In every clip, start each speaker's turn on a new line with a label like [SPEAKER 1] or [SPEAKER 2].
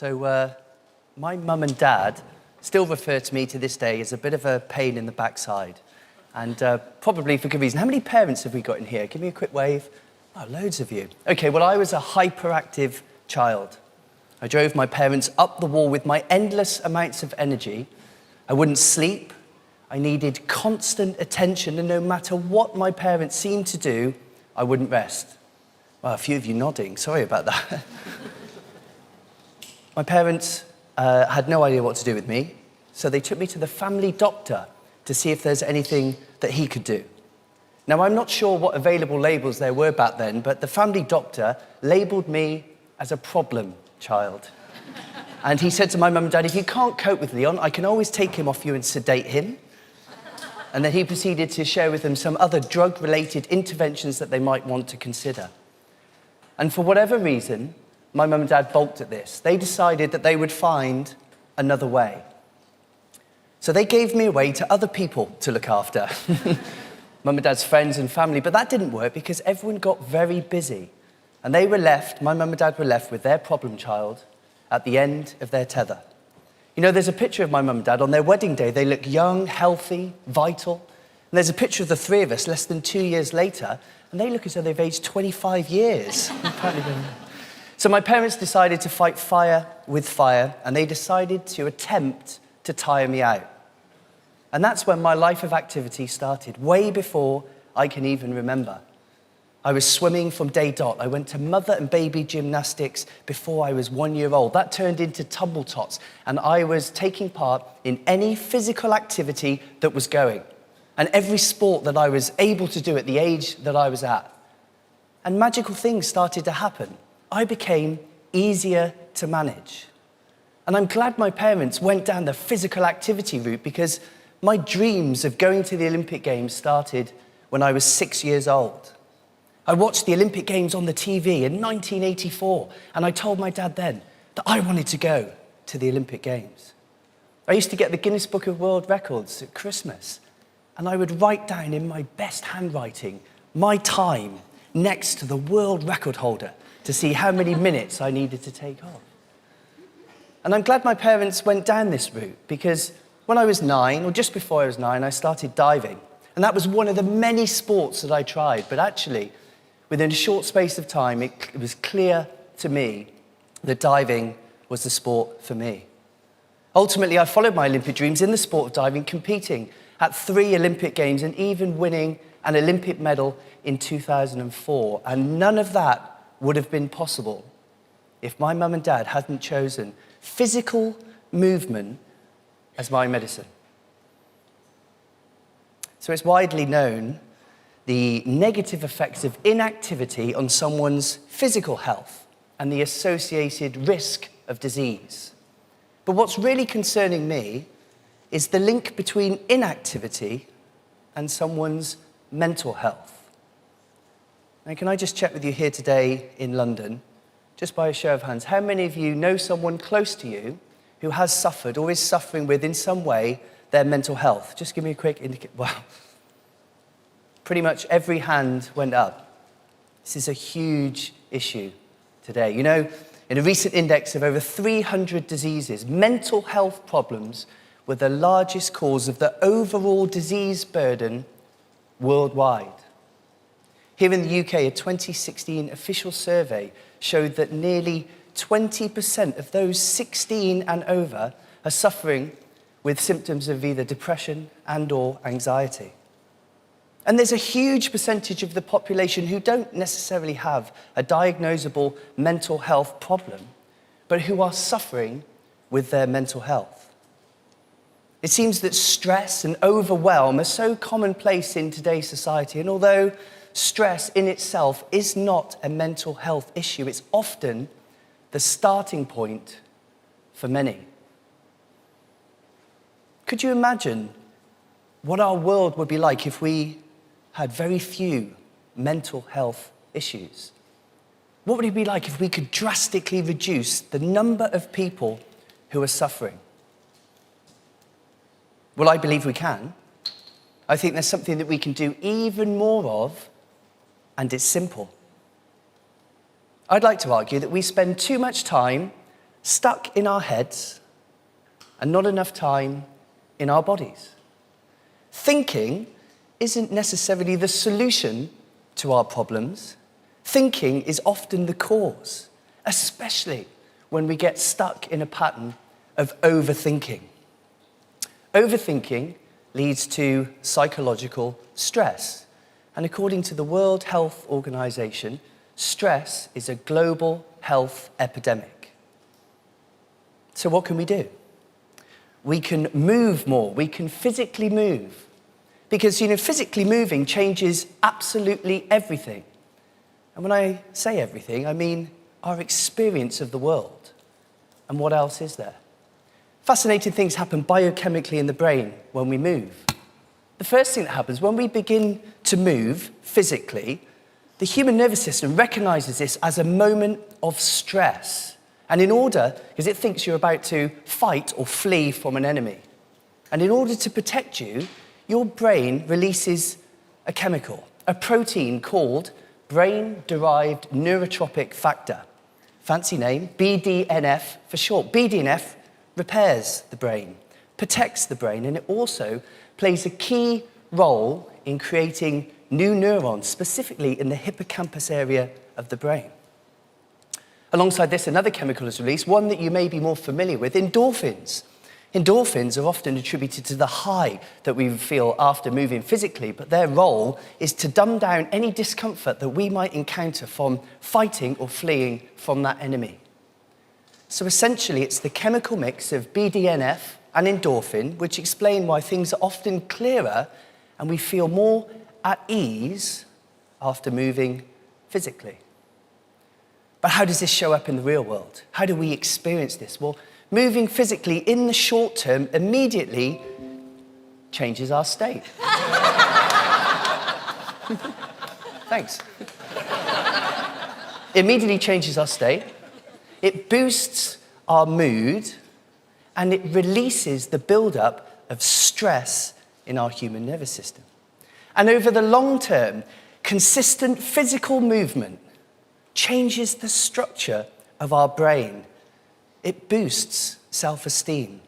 [SPEAKER 1] My mum and dad still refer to me to this day as a bit of a pain in the backside. And probably for good reason. How many parents have we got in here? Give me a quick wave. Oh, loads of you. Okay, well, I was a hyperactive child. I drove my parents up the wall with my endless amounts of energy. I wouldn't sleep. I needed constant attention, and no matter what my parents seemed to do, I wouldn't rest. Well, a few of you nodding. Sorry about that. My parents had no idea what to do with me, so they took me to the family doctor to see if there's anything that he could do. Now, I'm not sure what available labels there were back then, but the family doctor labelled me as a problem child. And he said to my mum and dad, if you can't cope with Leon, I can always take him off you and sedate him. And then he proceeded to share with them some other drug-related interventions that they might want to consider. And for whatever reason, my mum and dad balked at this. They decided that they would find another way. So they gave me away to other people to look after. Mum and dad's friends and family, but that didn't work because everyone got very busy. And they were left, my mum and dad were left with their problem child at the end of their tether. You know, there's a picture of my mum and dad on their wedding day. They look young, healthy, vital. And there's a picture of the three of us less than 2 years later, and they look as though they've aged 25 years. So my parents decided to fight fire with fire, and they decided to attempt to tire me out. And that's when my life of activity started, way before I can even remember. I was swimming from day dot. I went to mother and baby gymnastics before I was 1 year old. That turned into tumble tots, and I was taking part in any physical activity that was going, and every sport that I was able to do at the age that I was at. And magical things started to happen. I became easier to manage. And I'm glad my parents went down the physical activity route, because my dreams of going to the Olympic Games started when I was 6 years old. I watched the Olympic Games on the TV in 1984, and I told my dad then that I wanted to go to the Olympic Games. I used to get the Guinness Book of World Records at Christmas, and I would write down in my best handwriting my time next to the world record holder to see how many minutes I needed to take off. And I'm glad my parents went down this route, because when I was 9, or just before I was 9, I started diving. And that was one of the many sports that I tried. But actually, within a short space of time, it was clear to me that diving was the sport for me. Ultimately, I followed my Olympic dreams in the sport of diving, competing at 3 Olympic Games and even winning an Olympic medal in 2004. And none of that would have been possible if my mum and dad hadn't chosen physical movement as my medicine. So it's widely known the negative effects of inactivity on someone's physical health and the associated risk of disease. But what's really concerning me is the link between inactivity and someone's mental health. Now, can I just check with you here today in London, just by a show of hands, how many of you know someone close to you who has suffered or is suffering with, in some way, their mental health? Just give me a quick indication. Wow. Pretty much every hand went up. This is a huge issue today. You know, in a recent index of over 300 diseases, mental health problems were the largest cause of the overall disease burden worldwide. Here in the UK, a 2016 official survey showed that nearly 20% of those 16 and over are suffering with symptoms of either depression and/or anxiety. And there's a huge percentage of the population who don't necessarily have a diagnosable mental health problem, but who are suffering with their mental health. It seems that stress and overwhelm are so commonplace in today's society, and although stress in itself is not a mental health issue, it's often the starting point for many. Could you imagine what our world would be like if we had very few mental health issues? What would it be like if we could drastically reduce the number of people who are suffering? Well, I believe we can. I think there's something that we can do even more of, and it's simple. I'd like to argue that we spend too much time stuck in our heads and not enough time in our bodies. Thinking isn't necessarily the solution to our problems. Thinking is often the cause, especially when we get stuck in a pattern of overthinking. Overthinking leads to psychological stress. And according to the World Health Organization, stress is a global health epidemic. So what can we do? We can move more. We can physically move. Because, physically moving changes absolutely everything. And when I say everything, I mean our experience of the world. And what else is there? Fascinating things happen biochemically in the brain when we move. The first thing that happens when we begin to move physically, the human nervous system recognizes this as a moment of stress. And because it thinks you're about to fight or flee from an enemy. And in order to protect you, your brain releases a chemical, a protein called brain-derived neurotrophic factor. Fancy name, BDNF for short. BDNF repairs the brain, protects the brain, and it also plays a key role in creating new neurons, specifically in the hippocampus area of the brain. Alongside this, another chemical is released, one that you may be more familiar with, endorphins. Endorphins are often attributed to the high that we feel after moving physically, but their role is to dumb down any discomfort that we might encounter from fighting or fleeing from that enemy. So essentially, it's the chemical mix of BDNF and endorphin which explain why things are often clearer and we feel more at ease after moving physically. But how does this show up in the real world? How do we experience this? Well, moving physically in the short term immediately changes our state. Thanks. Immediately changes our state. It boosts our mood, and it releases the buildup of stress in our human nervous system. And over the long term, consistent physical movement changes the structure of our brain. It boosts self-esteem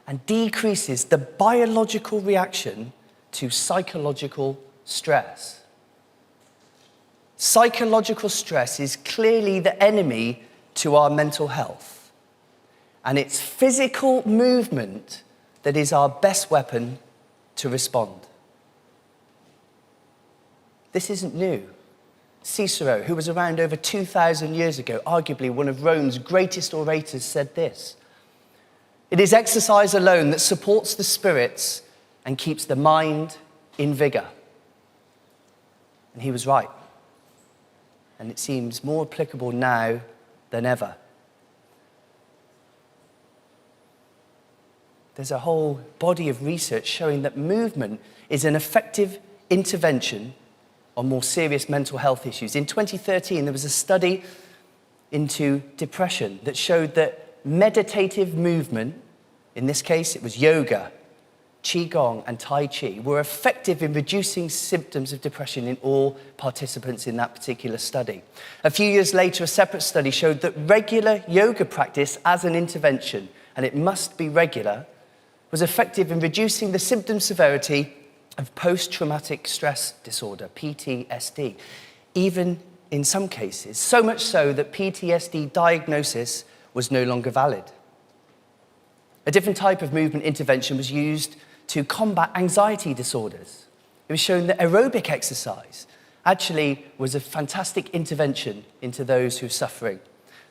[SPEAKER 1] and decreases the biological reaction to psychological stress. Psychological stress is clearly the enemy to our mental health, and it's physical movement that is our best weapon to respond. This isn't new. Cicero, who was around over 2,000 years ago, arguably one of Rome's greatest orators, said this: "It is exercise alone that supports the spirits and keeps the mind in vigor." And he was right. And it seems more applicable now than ever. There's a whole body of research showing that movement is an effective intervention on more serious mental health issues. In 2013, there was a study into depression that showed that meditative movement, in this case it was yoga, qigong and tai chi, were effective in reducing symptoms of depression in all participants in that particular study. A few years later, a separate study showed that regular yoga practice as an intervention, and it must be regular, was effective in reducing the symptom severity of post-traumatic stress disorder, PTSD, even in some cases, so much so that PTSD diagnosis was no longer valid. A different type of movement intervention was used to combat anxiety disorders. It was shown that aerobic exercise actually was a fantastic intervention into those who are suffering.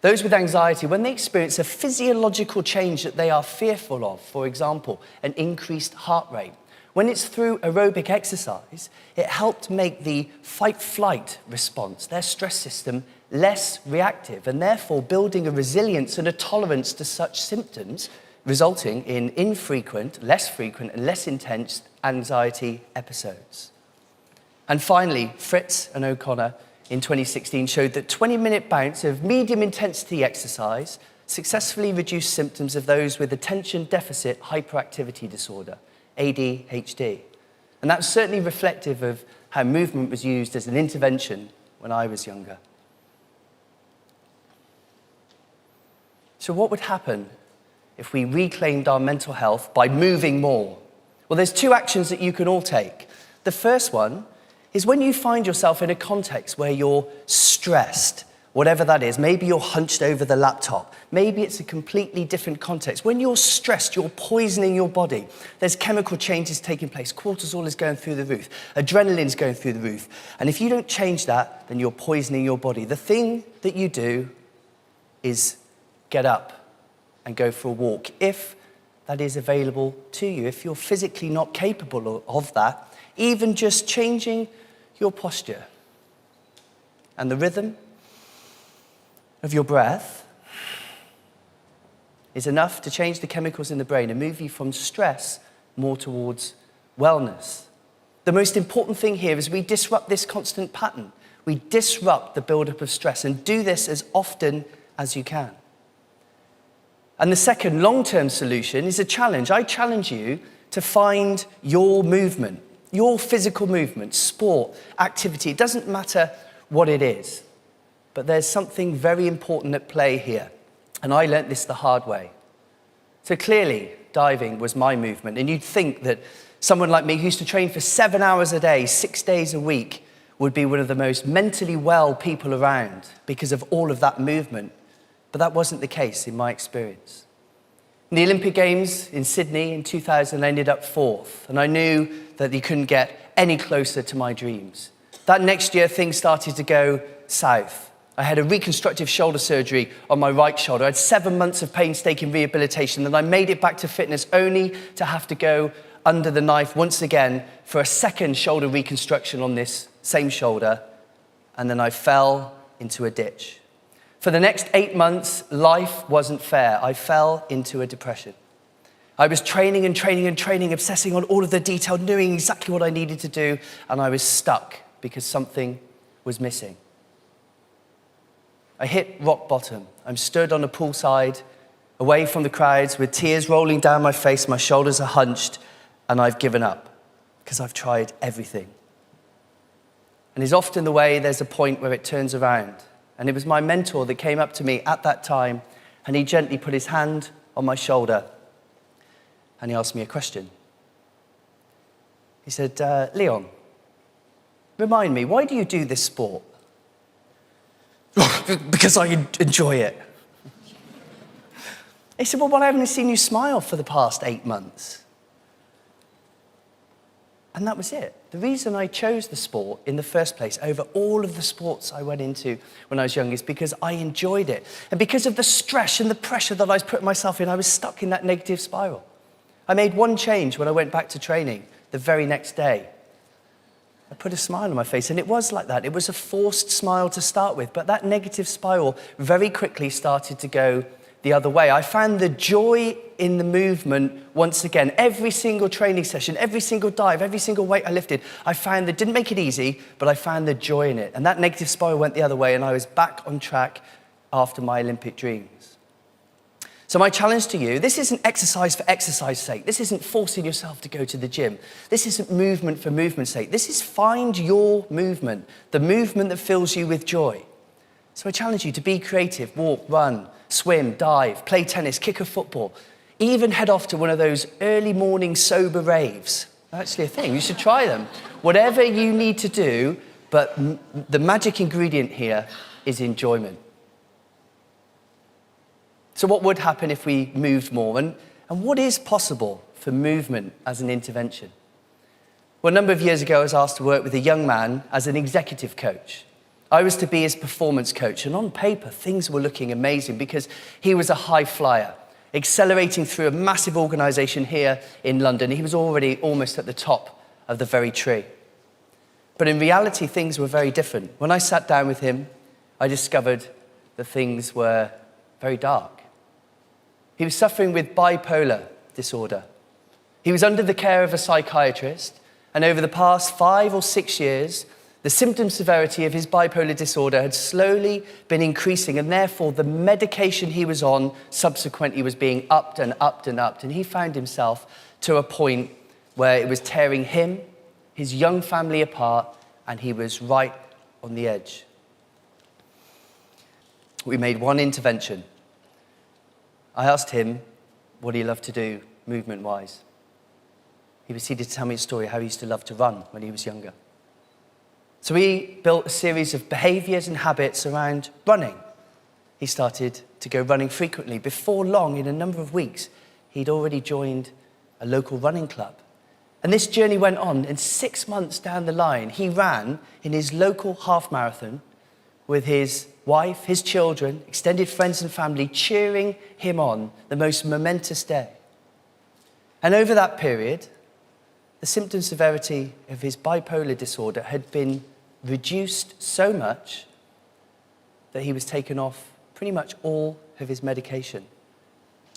[SPEAKER 1] Those with anxiety, when they experience a physiological change that they are fearful of, for example, an increased heart rate, when it's through aerobic exercise, it helped make the fight-flight response, their stress system, less reactive, and therefore building a resilience and a tolerance to such symptoms, resulting in infrequent, less frequent, and less intense anxiety episodes. And finally, Fritz and O'Connor in 2016 showed that 20-minute bouts of medium-intensity exercise successfully reduced symptoms of those with attention deficit hyperactivity disorder, ADHD. And that's certainly reflective of how movement was used as an intervention when I was younger. So what would happen if we reclaimed our mental health by moving more? Well, there's two actions that you can all take. The first one is when you find yourself in a context where you're stressed, whatever that is. Maybe you're hunched over the laptop. Maybe it's a completely different context. When you're stressed, you're poisoning your body. There's chemical changes taking place. Cortisol is going through the roof. Adrenaline's going through the roof. And if you don't change that, then you're poisoning your body. The thing that you do is get up and go for a walk, if that is available to you. If you're physically not capable of that, even just changing your posture and the rhythm of your breath is enough to change the chemicals in the brain and move you from stress more towards wellness. The most important thing here is we disrupt this constant pattern. We disrupt the buildup of stress and do this as often as you can. And the second long-term solution is a challenge. I challenge you to find your movement, your physical movement, sport, activity. It doesn't matter what it is, but there's something very important at play here. And I learnt this the hard way. So clearly, diving was my movement. And you'd think that someone like me who used to train for 7 hours a day, 6 days a week, would be one of the most mentally well people around because of all of that movement. But that wasn't the case in my experience. In the Olympic Games in Sydney in 2000, I ended up 4th. And I knew that you couldn't get any closer to my dreams. That next year, things started to go south. I had a reconstructive shoulder surgery on my right shoulder. I had 7 months of painstaking rehabilitation, and I made it back to fitness only to have to go under the knife once again for a second shoulder reconstruction on this same shoulder, and then I fell into a ditch. For the next 8 months, life wasn't fair. I fell into a depression. I was training and training and training, obsessing on all of the detail, knowing exactly what I needed to do, and I was stuck because something was missing. I hit rock bottom. I'm stood on a poolside, away from the crowds, with tears rolling down my face, my shoulders are hunched, and I've given up because I've tried everything. And it's often the way there's a point where it turns around. And it was my mentor that came up to me at that time, and he gently put his hand on my shoulder, and he asked me a question. He said, Leon, remind me, why do you do this sport? Because I enjoy it. He said, well, I haven't seen you smile for the past 8 months. And that was it. The reason I chose the sport in the first place over all of the sports I went into when I was young is because I enjoyed it. And because of the stress and the pressure that I was putting myself in, I was stuck in that negative spiral. I made one change when I went back to training the very next day. I put a smile on my face, and it was like that. It was a forced smile to start with, but that negative spiral very quickly started to go the other way. I found the joy in the movement once again. Every single training session, every single dive, every single weight I lifted, I found that didn't make it easy, but I found the joy in it. And that negative spiral went the other way, and I was back on track after my Olympic dreams. So my challenge to you, this isn't exercise for exercise's sake. This isn't forcing yourself to go to the gym. This isn't movement for movement's sake. This is find your movement, the movement that fills you with joy. So I challenge you to be creative, walk, run, swim, dive, play tennis, kick a football, even head off to one of those early morning sober raves. That's actually a thing, you should try them. Whatever you need to do, but the magic ingredient here is enjoyment. So what would happen if we moved more? And what is possible for movement as an intervention? Well, a number of years ago, I was asked to work with a young man as an executive coach. I was to be his performance coach, and on paper, things were looking amazing because he was a high flyer, accelerating through a massive organization here in London. He was already almost at the top of the very tree. But in reality, things were very different. When I sat down with him, I discovered that things were very dark. He was suffering with bipolar disorder. He was under the care of a psychiatrist, and over the past 5 or 6 years, the symptom severity of his bipolar disorder had slowly been increasing, and therefore the medication he was on subsequently was being upped and upped and upped. And he found himself to a point where it was tearing him, his young family apart, and he was right on the edge. We made one intervention. I asked him what he loved to do movement-wise. He proceeded to tell me a story how he used to love to run when he was younger. So we built a series of behaviours and habits around running. He started to go running frequently. Before long, in a number of weeks, he'd already joined a local running club. And this journey went on, and 6 months down the line, he ran in his local half marathon with his wife, his children, extended friends and family cheering him on, the most momentous day. And over that period, the symptom severity of his bipolar disorder had been reduced so much that he was taken off pretty much all of his medication.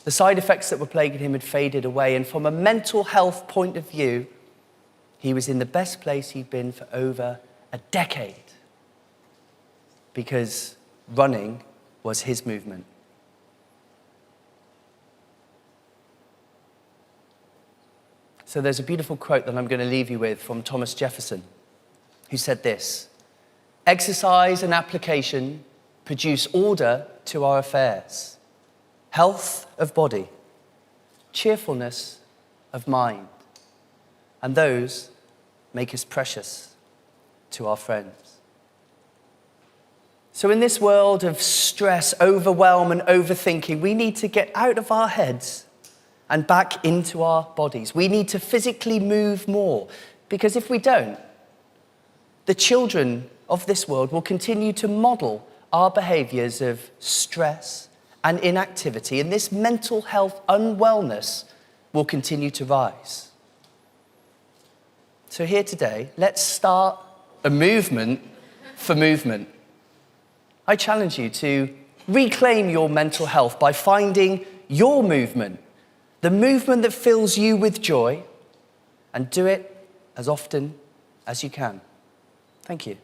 [SPEAKER 1] The side effects that were plaguing him had faded away, and from a mental health point of view, he was in the best place he'd been for over a decade, because running was his movement. So there's a beautiful quote that I'm going to leave you with from Thomas Jefferson, who said this: "Exercise and application produce order to our affairs, health of body, cheerfulness of mind, and those make us precious to our friends." So in this world of stress, overwhelm, and overthinking, we need to get out of our heads and back into our bodies. We need to physically move more, because if we don't, the children of this world will continue to model our behaviours of stress and inactivity, and this mental health unwellness will continue to rise. So here today, let's start a movement for movement. I challenge you to reclaim your mental health by finding your movement, the movement that fills you with joy, and do it as often as you can. Thank you.